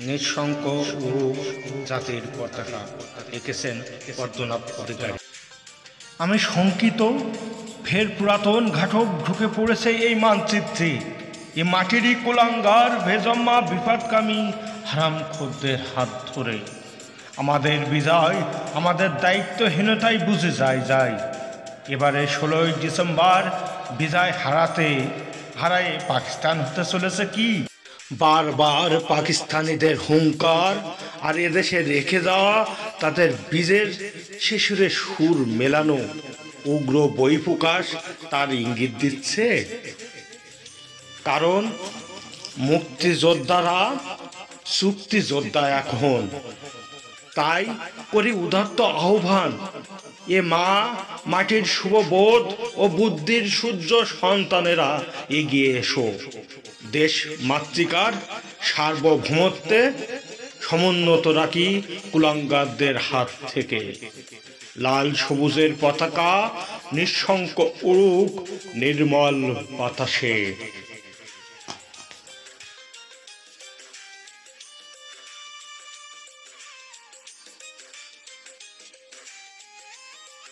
নিঃশঙ্ক উরু জাতির পতাকা লিখেছেন পদ্মনাভ অধিকারী। আমি শঙ্কিত, ফের পুরাতন ঘাতক ঢুকে পড়েছে এই মানচিত্রে। এ মাটিরই কুলাঙ্গার ভেজম্মা বিপদকামী হারামখোরদের হাত ধরে। আমাদের বিজয় আমাদের দায়িত্বহীনতাই বুঝে যায়। এবারে 16ই ডিসেম্বর বিজয় হারায়ে পাকিস্তান হতে চলেছে কি? বারবার পাকিস্তানিদের হুঙ্কার আর এদেশে রেখে যাওয়া তাদের বীজের শিশুরে সুর মেলানো উগ্র বহিঃপ্রকাশ তার ইঙ্গিত দিচ্ছে। কারণ মুক্তিযোদ্ধারা চুক্তিযোদ্ধা এখন। তাই করি উদাত্ত আহ্বান, এ মাটির শুভবোধ ও বুদ্ধির সূর্য সন্তানেরা এগিয়ে এসো। দেশ মাতৃকার সার্বভৌমত্বে সমুন্নত রাখি কুলাঙ্গারদের হাত থেকে। লাল সবুজের পতাকা নিঃশঙ্ক উড়ুক নির্মল বাতাসে।